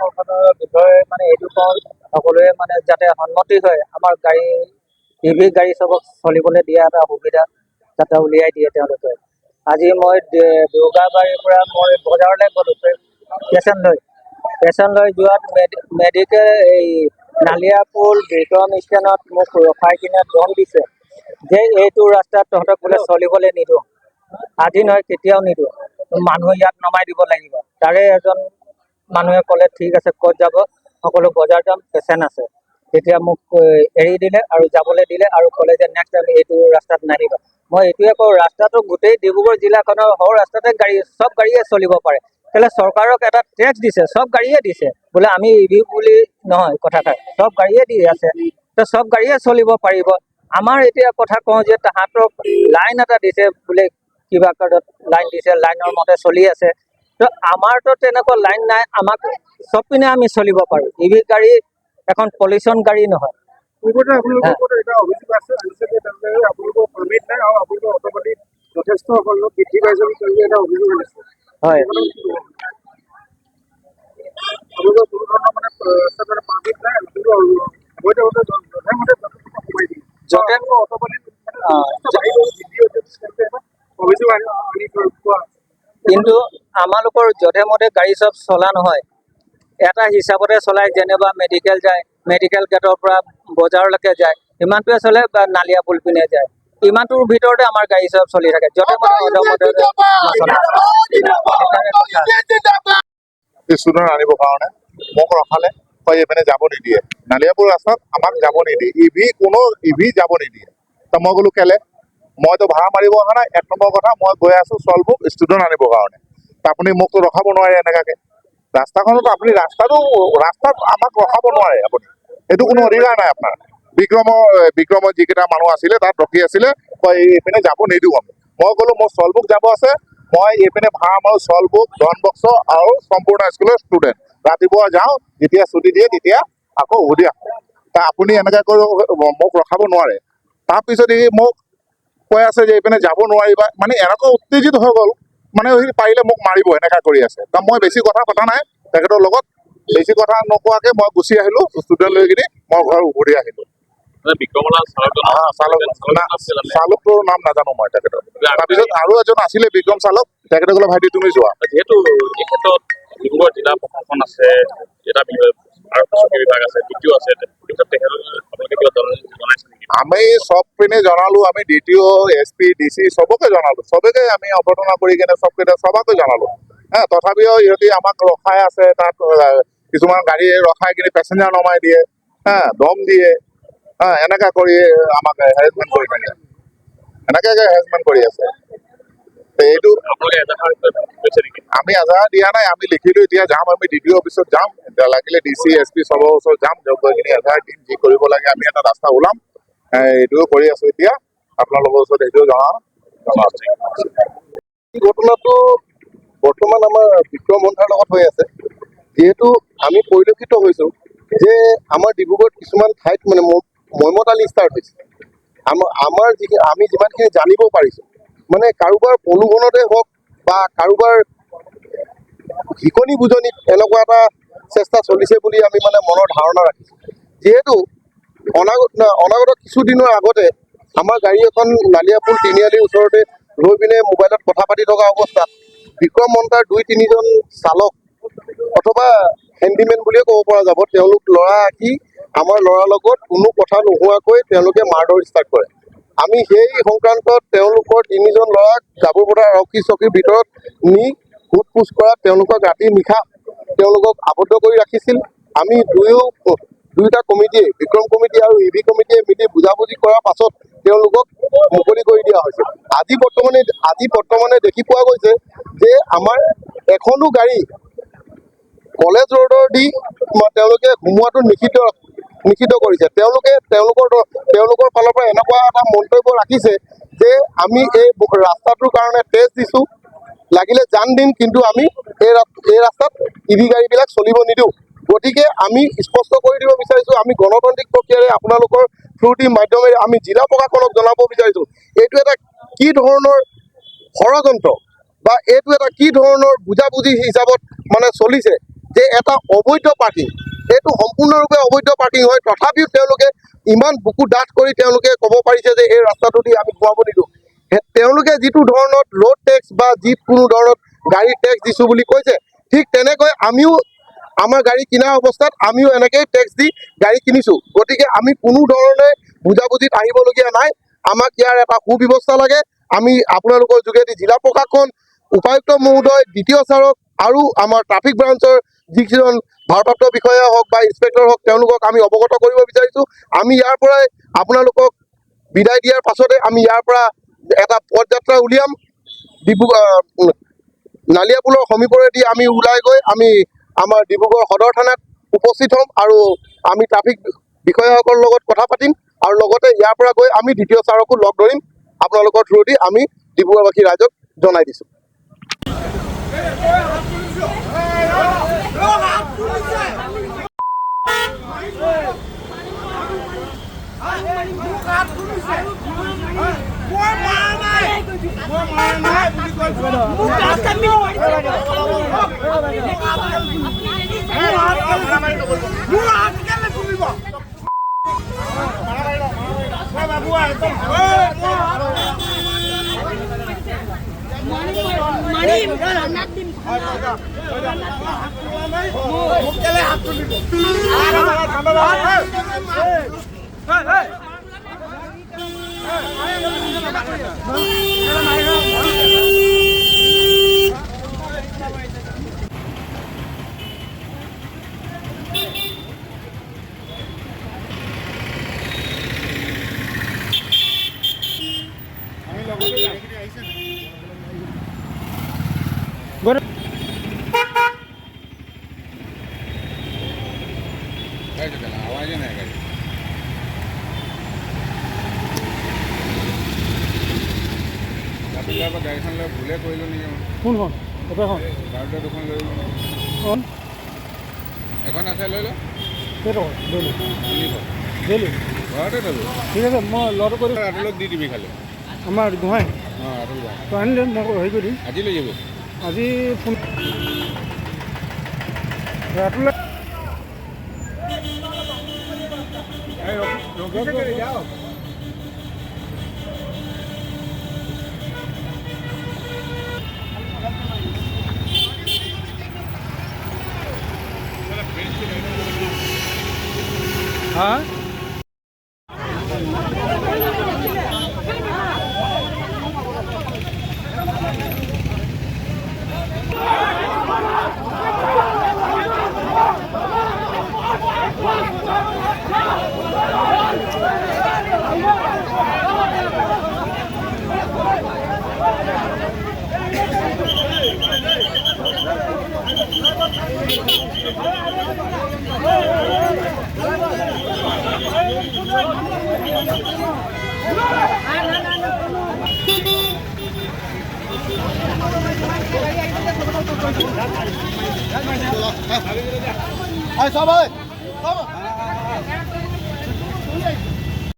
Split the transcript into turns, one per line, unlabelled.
গাড়ীখনৰ বিষয়ে মানে এইটো কওঁ সকলোৱে মানে যাতে সন্মতি হয় আমাৰ গাড়ী ইভি গাড়ী চবক চলিবলৈ দিয়া এটা সুবিধা যাতে উলিয়াই দিয়ে তেওঁলোকে। আজি মই দুৰ্গাবাৰীৰ পৰা মই বজাৰলৈ গ'লোঁ পেচেণ্ট লৈ যোৱাত মেডিকেল এই নালিয়াপুল বিক্ৰম ষ্টেণ্ডত মোক ৰখাই কিনে দম দিছে যে এইটো ৰাস্তাত তহঁতক বোলে চলিবলৈ নিদিওঁ, আজি নহয় কেতিয়াও নিদিওঁ, মানুহ ইয়াত নমাই দিব লাগিব। তাৰে এজন মানুহে ক'লে ঠিক আছে, ক'ত যাব? সকলো বজাৰ যাম, পেচেণ্ট আছে। তেতিয়া মোক এৰি দিলে আৰু যাবলৈ দিলে আৰু ক'লে যে নেক্সট টাইম এইটো ৰাস্তাত নাহিবা। মই এইটোৱে কওঁ, ৰাস্তাটো গোটেই ডিব্ৰুগড় জিলাখনৰ সৰু ৰাস্তাতে চব গাড়ীয়ে চলিব পাৰে। কেলৈ চৰকাৰক এটা টেক্স দিছে, চব গাড়ীয়ে দিছে, বোলে আমি ইভি বুলি নহয় কথাষাৰ, চব গাড়ীয়ে দি আছে, তো চব গাড়ীয়ে চলিব পাৰিব। আমাৰ এতিয়া কথা কওঁ যে তাহাঁতক লাইন এটা দিছে বোলে, কিবা কাৰণত লাইন দিছে, লাইনৰ মতে চলি আছে। তো আমাৰতো তেনেকুৱা লাইন নাই, আমাক চব পিনে আমি চলিব পাৰোঁ। ইভি গাড়ী এখন পলিউশ্যন গাড়ী নহয়।
পূৰ্বতে আপোনালোকৰ এটা অভিযোগ আছে যে আপোনালোকৰ পাৰ্মিট নাই আৰু আপোনালোকৰ অট'পাতি যথেষ্ট বৃদ্ধি পাইছে বুলি এটা অভিযোগ আনিছে।
হয়,
আপোনালোকৰ কোনো ধৰণৰ মানে পাৰ্মিট নাই, কিন্তু অবৈধভাৱে যধে-মধে সোমাই দিয়ে।
য'তে
অট'পাতি অভিযোগ আনি পোৱা।
কিন্তু আমালোকৰ যধে মধে গাড়ী চব চলা নহয়, এটা হিচাপতে চলাই। যেনিবা মেডিকেল যায়, মেডিকেল গেটৰ পৰা বজাৰলৈকে যায়, ইমানটোৱে চলে, বা নালিয়াপুল পিনে যায়, ইমানটোৰ ভিতৰতে আমাৰ গাড়ী চব চলি থাকে, যধে মধে অধমধে নচলে।
ষ্টুডেণ্ট আনিবৰ কাৰণে মোক ৰখালে, কয় এইপিনে যাব নিদিয়ে, নালিয়াপুৰ ৰাস্তাত আমাক যাব নিদিয়ে, ইভি যাব নিদিয়ে। তো মই ক'লো কেলে? মইতো ভাড়া মাৰিব অহা নাই। এক নম্বৰ কথা, মই গৈ আছোঁ চলবুক ষ্টুডেণ্ট আনিবৰ কাৰণে। তো আপুনি মোকতো ৰখাব নোৱাৰে এনেকুৱাকে। ৰাস্তাখনত আপুনি ৰাস্তাত আমাক ৰখাব নোৱাৰে আপুনি, এইটো কোনো অধিকাৰ নাই আপোনাৰ। বিক্ৰমৰ যিকেইটা মানুহ আছিলে তাত ৰখি আছিলে, কয় এইপিনে যাব নিদিওঁ আমি। মই ক'লো মোৰ চলবুক যাব আছে, মই এইপিনে ভাড়া মাৰোঁ চলবুক, ধনবক্স আৰু সম্পূৰ্ণ স্কুলৰ ষ্টুডেণ্ট। ৰাতিপুৱা যাওঁ, যেতিয়া ছুটি দিয়ে তেতিয়া আকৌ উভতি আহোঁ। তা আপুনি এনেকৈ কৰি মোক ৰখাব নোৱাৰে। তাৰপিছত সি মোক কৈ আছে যে এইপিনে যাব নোৱাৰিবা, মানে এনেকুৱা উত্তেজিত হৈ গ'ল, মানে সি পাৰিলে মোক মাৰিব এনেকুৱা কৰি আছে। তা মই বেছি কথা পতা নাই তেখেতৰ লগত, বেছি কথা নোকোৱাকৈ মই গুচি আহিলোঁ ষ্টুডেণ্ট লৈ কিনি মই ঘৰ উভতি আহিলোঁ। চালকটোৰ নাম নাজানো মই তেখেতৰ। তাৰপিছত আৰু এজন আছিলে বিক্ৰম চালক, তেখেতে ক'লে ভাইটি তুমি যোৱা।
যিহেতু এই ক্ষেত্ৰত ডিব্ৰুগড় জিলা প্ৰশাসন আছে, এটা আৰক্ষী বিভাগ আছে, ডিটিঅ আছে,
আমি চব পিনে জনালো, আমি ডিটিঅ, SP, DC চবকে জনালো, চবকে আমি অৱতাৰণা কৰি কিনে চবকে জনালো। তথাপিও ইহঁতি আমাক ৰখাই আছে, তাত কিছুমান গাড়ী ৰখাই কিনে পেচেঞ্জাৰ নমাই দিয়ে, দম দিয়ে, এনেকা কৰি আমাক হেৰেছমেণ্ট কৰি থাকে, এনেকে হেৰেছমেণ্ট কৰি আছে। এইটো আমি এজাহাৰ দিয়া নাই, আমি লিখিলো। এতিয়া যাম, আমি ডিটিঅ অফিচত যাম, লাগিলে DC, SP চবৰ ওচৰত যাম, গৈ কিনি এজাহাৰ দিম, যি কৰিব লাগে আমি এটা ৰাস্তা ওলাম। এইটোও কৰি আছো। এতিয়া আপোনালোকৰ ওচৰত এইটোও জনাও।
ঘটনাটো বৰ্তমান আমাৰ বিক্ৰম মন্থাৰ লগত হৈ আছে। যিহেতু আমি পৰিলক্ষিত হৈছোঁ যে আমাৰ ডিব্ৰুগড়ত কিছুমান ঠাইত মানে মইমতালি ষ্টাৰ্ট হৈছে। আমাৰ আমি যিমানখিনি জানিব পাৰিছোঁ, মানে কাৰোবাৰ প্ৰলোভনতে হওক বা কাৰোবাৰ শিকনি বুজনিত এনেকুৱা এটা চেষ্টা চলিছে বুলি আমি মানে মনৰ ধাৰণা ৰাখিছোঁ। যিহেতু অনাগত কিছুদিনৰ আগতে আমাৰ গাড়ী এখন নালিয়াপুল তিনিআলিৰ ওচৰতে ৰৈ পিনে মোবাইলত কথা পাতি থকা অৱস্থাত বিক্ৰম মন্থাৰ 2-3জন চালক অথবা হেণ্ডিমেন বুলিয়ে ক'ব পৰা যাব, তেওঁলোক ল'ৰা আহি আমাৰ ল'ৰাৰ লগত কোনো কথা নোহোৱাকৈ তেওঁলোকে মাৰধৰ ষ্টাৰ্ট কৰে। আমি সেই সংক্ৰান্তত তেওঁলোকৰ 3জন ল'ৰাক গাভৰুপথাৰ আৰক্ষী চকীৰ ভিতৰত নি সোধ পোছ কৰাত তেওঁলোকক ৰাতি নিশা তেওঁলোকক আবদ্ধ কৰি ৰাখিছিল। আমি দুয়োটা কমিটিয়ে, বিক্ৰম কমিটি আৰু ইভি কমিটিয়ে মিলি বুজাবুজি কৰাৰ পাছত তেওঁলোকক মুকলি কৰি দিয়া হৈছে। আজি বৰ্তমানে দেখি পোৱা গৈছে যে আমাৰ এখনো গাড়ী কলেজ ৰোডৰ দি তেওঁলোকে সোমোৱাটো নিষিদ্ধ কৰিছে। তেওঁলোকৰ ফালৰ পৰা এনেকুৱা এটা মন্তব্য ৰাখিছে যে আমি এই ৰাস্তাটোৰ কাৰণে টেক্স দিছোঁ, লাগিলে জান দিম, কিন্তু আমি এই ৰাস্তাত ইভি গাড়ীবিলাক চলিব নিদিওঁ। গতিকে আমি স্পষ্ট কৰি দিব বিচাৰিছোঁ, আমি গণতান্ত্ৰিক প্ৰক্ৰিয়াৰে আপোনালোকৰ থ্ৰুটিৰ মাধ্যমেৰে আমি জিলা প্ৰশাসনক জনাব বিচাৰিছোঁ, এইটো এটা কি ধৰণৰ ষড়যন্ত্ৰ বা এইটো এটা কি ধৰণৰ বুজাবুজি হিচাপত মানে চলিছে যে এটা অবৈধ পাৰ্কিং, এইটো সম্পূৰ্ণৰূপে অবৈধ পাৰ্কিং হয়। তথাপিও তেওঁলোকে ইমান বুকু ডাঠ কৰি তেওঁলোকে ক'ব পাৰিছে যে এই ৰাস্তাটো দি আমি সোমাব নিদিওঁ। তেওঁলোকে যিটো ধৰণত ৰোড টেক্স বা যিকোনো ধৰণত গাড়ীৰ টেক্স দিছোঁ বুলি কৈছে, ঠিক তেনেকৈ আমিও আমাৰ গাড়ী কিনা অৱস্থাত আমিও এনেকৈয়ে টেক্স দি গাড়ী কিনিছোঁ। গতিকে আমি কোনো ধৰণে বুজাবুজিত আহিবলগীয়া নাই। আমাক ইয়াৰ এটা সুব্যৱস্থা লাগে। আমি আপোনালোকৰ যোগেদি জিলা প্ৰশাসন, উপায়ুক্ত মহোদয়, দ্বিতীয় ছাৰক আৰু আমাৰ ট্ৰাফিক ব্ৰাঞ্চৰ যিকেইজন ভাৰপ্ৰাপ্ত বিষয়া হওক বা ইন্সপেক্টৰ হওক তেওঁলোকক আমি অৱগত কৰিব বিচাৰিছোঁ। আমি ইয়াৰ পৰাই আপোনালোকক বিদায় দিয়াৰ পাছতে আমি ইয়াৰ পৰা এটা পদযাত্ৰা উলিয়াম। নালিয়াপুলৰ সমীপৰেদি আমি ওলাই গৈ আমি আমাৰ ডিব্ৰুগড় সদৰ থানাত উপস্থিত হ'ম আৰু আমি ট্ৰাফিক বিষয়াসকলৰ লগত কথা পাতিম আৰু লগতে ইয়াৰ পৰা গৈ আমি দ্বিতীয় ছাৰকো লগ ধৰিম। আপোনালোকৰ থ্ৰুদি আমি ডিব্ৰুগড়বাসী ৰাইজক জনাই দিছোঁ।
গাড়ীখন লৈ ভুলে কৰিলোঁ নেকি?
কোনখন একেখন
ভাৰতীয় দুখন লৈ
কোন
এখন আছে লৈ লওঁ
কেইটকা ডেইলি
300
ডেইলি
ঘৰতে থ'লোঁ।
ঠিক আছে মই ল'ৰাটো কৰি
ৰাতুলক দি দিবি খালি।
আমাৰ গোহাঁই
অঁ ৰাতুল যাম
তই আনি দে মই হেৰি কৰি দিম
আজি লৈ যাবি।
আজি ফোন ৰাতিলৈ
যাওঁ
হা
Ai, sao ơi?